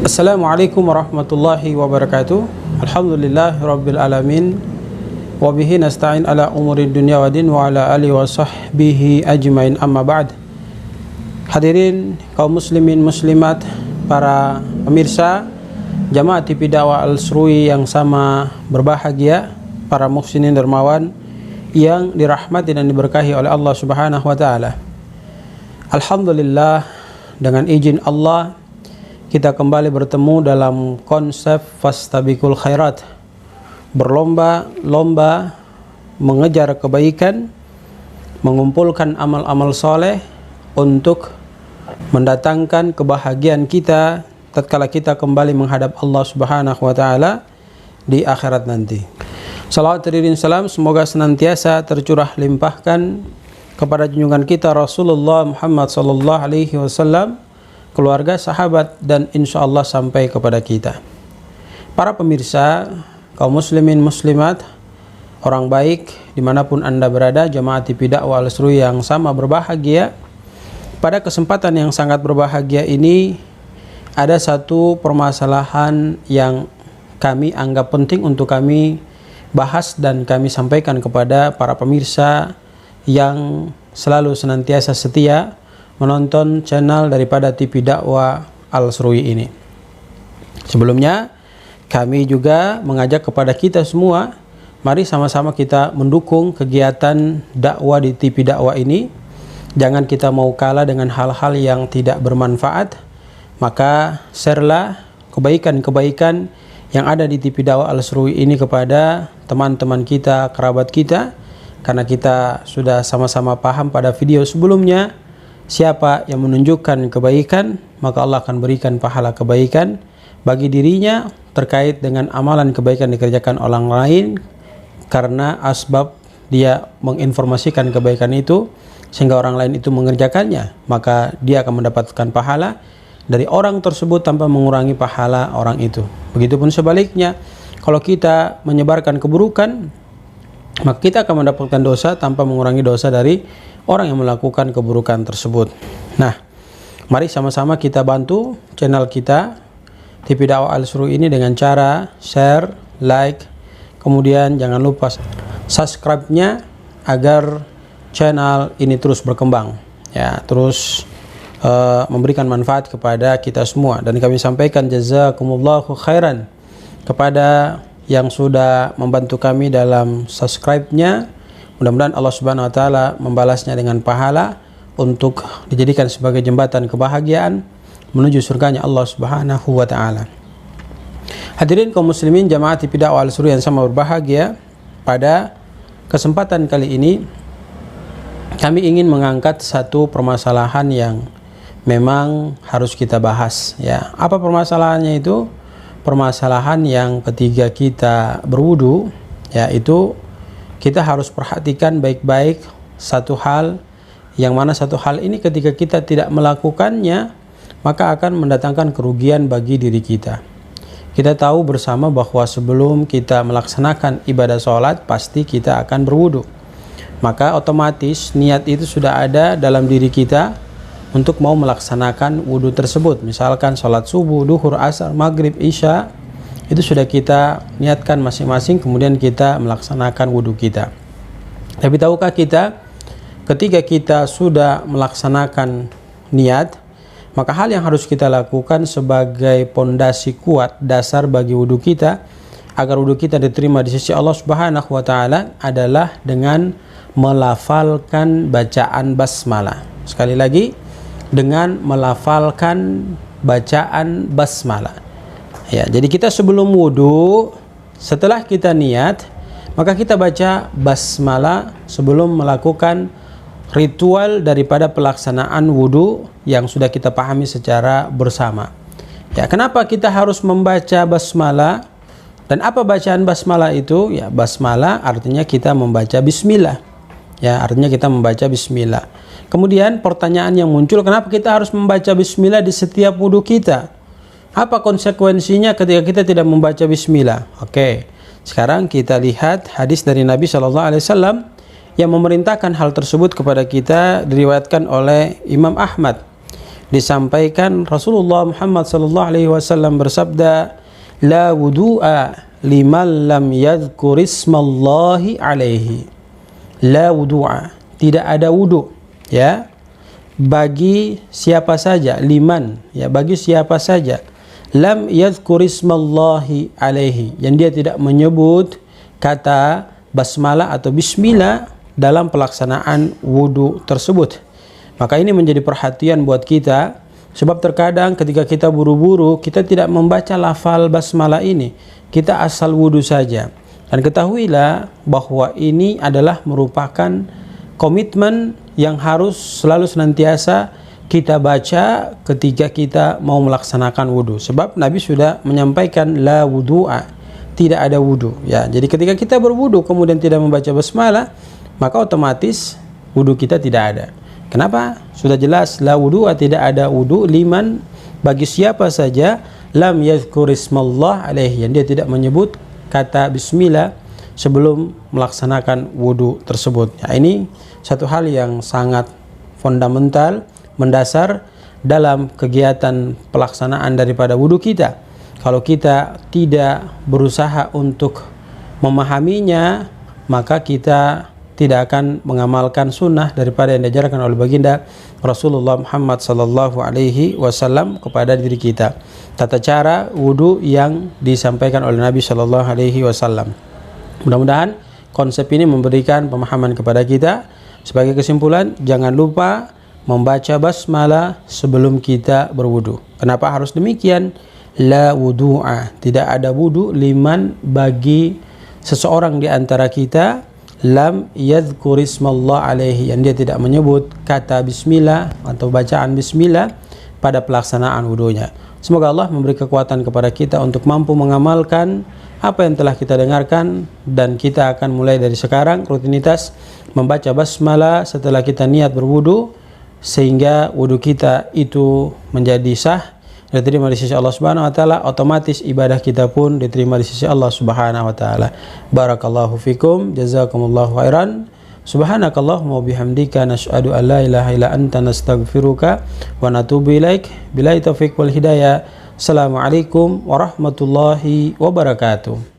Assalamualaikum warahmatullahi wabarakatuh. Alhamdulillah rabbil alamin. Wa bihi nasta'in ala umuri dunya wa din wa ala alihi wa sahbihi ajmain, amma ba'd. Hadirin kaum muslimin muslimat, para pemirsa Jamaah TV Dakwah Al-Sruwi yang sama berbahagia, para muhsinin dermawan yang dirahmati dan diberkahi oleh Allah Subhanahu wa taala. Alhamdulillah, dengan izin Allah kita kembali bertemu dalam konsep fastabiqul khairat, berlomba-lomba mengejar kebaikan, mengumpulkan amal-amal soleh untuk mendatangkan kebahagiaan kita tatkala kita kembali menghadap Allah Subhanahu wa taala di akhirat nanti. Salawat dan salam semoga senantiasa tercurah limpahkan kepada junjungan kita Rasulullah Muhammad sallallahu alaihi wasallam, keluarga, sahabat, dan insya Allah sampai kepada kita. Para pemirsa, kaum muslimin muslimat, orang baik dimanapun anda berada, Jamaah TV Dakwah Al-Sruwi yang sama berbahagia. Pada kesempatan yang sangat berbahagia ini, ada satu permasalahan yang kami anggap penting untuk kami bahas dan kami sampaikan kepada para pemirsa yang selalu senantiasa setia menonton channel daripada TV Dakwah Al-Sruwi ini. Sebelumnya, kami juga mengajak kepada kita semua, mari sama-sama kita mendukung kegiatan dakwah di TV Dakwah ini. Jangan kita mau kalah dengan hal-hal yang tidak bermanfaat, maka share-lah kebaikan-kebaikan yang ada di TV Dakwah Al-Sruwi ini kepada teman-teman kita, kerabat kita, karena kita sudah sama-sama paham pada video sebelumnya, siapa yang menunjukkan kebaikan, maka Allah akan berikan pahala kebaikan bagi dirinya terkait dengan amalan kebaikan dikerjakan orang lain, karena asbab dia menginformasikan kebaikan itu sehingga orang lain itu mengerjakannya, maka dia akan mendapatkan pahala dari orang tersebut tanpa mengurangi pahala orang itu. Begitupun sebaliknya, kalau kita menyebarkan keburukan, maka kita akan mendapatkan dosa tanpa mengurangi dosa dari orang yang melakukan keburukan tersebut. Nah, mari sama-sama kita bantu channel kita TV Dakwah Al-Sruwi ini dengan cara share, like, kemudian jangan lupa subscribe-nya agar channel ini terus berkembang, ya, terus memberikan manfaat kepada kita semua. Dan kami sampaikan jazakumullahu khairan kepada yang sudah membantu kami dalam subscribe-nya. Mudah-mudahan Allah Subhanahu wa taala membalasnya dengan pahala untuk dijadikan sebagai jembatan kebahagiaan menuju surganya Allah Subhanahu wa taala. Hadirin kaum muslimin Jamaah TV Dakwah Al-Sruwi yang sama berbahagia, pada kesempatan kali ini kami ingin mengangkat satu permasalahan yang memang harus kita bahas, ya. Apa permasalahannya itu? Permasalahan yang ketika kita berwudu, yaitu kita harus perhatikan baik-baik satu hal, yang mana satu hal ini ketika kita tidak melakukannya maka akan mendatangkan kerugian bagi diri kita. Kita tahu bersama bahwa sebelum kita melaksanakan ibadah sholat pasti kita akan berwudu, maka otomatis niat itu sudah ada dalam diri kita untuk mau melaksanakan wudu tersebut. Misalkan sholat subuh, duhur, asar, maghrib, isya, itu sudah kita niatkan masing-masing, kemudian kita melaksanakan wudhu kita. Tapi tahukah kita, ketika kita sudah melaksanakan niat, maka hal yang harus kita lakukan sebagai pondasi kuat, dasar bagi wudhu kita, agar wudhu kita diterima di sisi Allah Subhanahu wa taala, adalah dengan melafalkan bacaan basmalah. Sekali lagi, dengan melafalkan bacaan basmalah. Ya, jadi kita sebelum wudhu, setelah kita niat, maka kita baca basmalah sebelum melakukan ritual daripada pelaksanaan wudhu yang sudah kita pahami secara bersama. Ya, kenapa kita harus membaca basmalah? Dan apa bacaan basmalah itu? Ya, basmalah artinya kita membaca bismillah. Ya, artinya kita membaca bismillah. Kemudian pertanyaan yang muncul, kenapa kita harus membaca bismillah di setiap wudhu kita? Apa konsekuensinya ketika kita tidak membaca bismillah? Oke, sekarang kita lihat hadis dari Nabi SAW yang memerintahkan hal tersebut kepada kita, diriwayatkan oleh Imam Ahmad. disampaikan Rasulullah Muhammad sallallahu alaihi wasallam bersabda, la wudu'a liman lam yadhkur ismallahi alaihi. La wudu'a, tidak ada wudu, ya, bagi siapa saja, liman, ya, bagi siapa saja, lam yadhkur ismallahi alaihi, yang dia tidak menyebut kata basmalah atau bismillah dalam pelaksanaan wudu tersebut. Maka ini menjadi perhatian buat kita, sebab terkadang ketika kita buru-buru, kita tidak membaca lafal basmalah ini, kita asal wudu saja. Dan ketahuilah bahwa ini adalah merupakan komitmen yang harus selalu senantiasa kita baca ketika kita mau melaksanakan wudu. Sebab Nabi sudah menyampaikan la wudu'a, tidak ada wudu, ya. Jadi ketika kita berwudu kemudian tidak membaca basmalah, maka otomatis wudu kita tidak ada. Kenapa? Sudah jelas la wudu'a, tidak ada wudu, liman, bagi siapa saja, lam yadhkur ismallah alaihi, yang dia tidak menyebut kata bismillah sebelum melaksanakan wudu tersebut. Ya, ini satu hal yang sangat fundamental, mendasar dalam kegiatan pelaksanaan daripada wudu kita. Kalau kita tidak berusaha untuk memahaminya, maka kita tidak akan mengamalkan sunnah daripada yang diajarkan oleh baginda Rasulullah Muhammad sallallahu alaihi wasallam kepada diri kita. Tata cara wudu yang disampaikan oleh Nabi sallallahu alaihi wasallam. Mudah-mudahan konsep ini memberikan pemahaman kepada kita. Sebagai kesimpulan, jangan lupa membaca basmalah sebelum kita berwudu. Kenapa harus demikian? La wudu'a, tidak ada wudu, liman, bagi seseorang di antara kita, lam yadhkur ismallah alaihi, yang dia tidak menyebut kata bismillah atau bacaan bismillah pada pelaksanaan wudunya. Semoga Allah memberi kekuatan kepada kita untuk mampu mengamalkan apa yang telah kita dengarkan, dan kita akan mulai dari sekarang rutinitas membaca basmalah setelah kita niat berwudu, sehingga wudu kita itu menjadi sah, diterima di sisi Allah Subhanahu wa taala, otomatis ibadah kita pun diterima di sisi Allah Subhanahu wa taala. Barakallahu fikum, jazakumullahu khairan. Subhanakallahumma wa bihamdika nasyhadu an la ilaha illa anta nastaghfiruka wa natubu ilaik. Billahi taufiq wal hidayah. Assalamualaikum warahmatullahi wabarakatuh.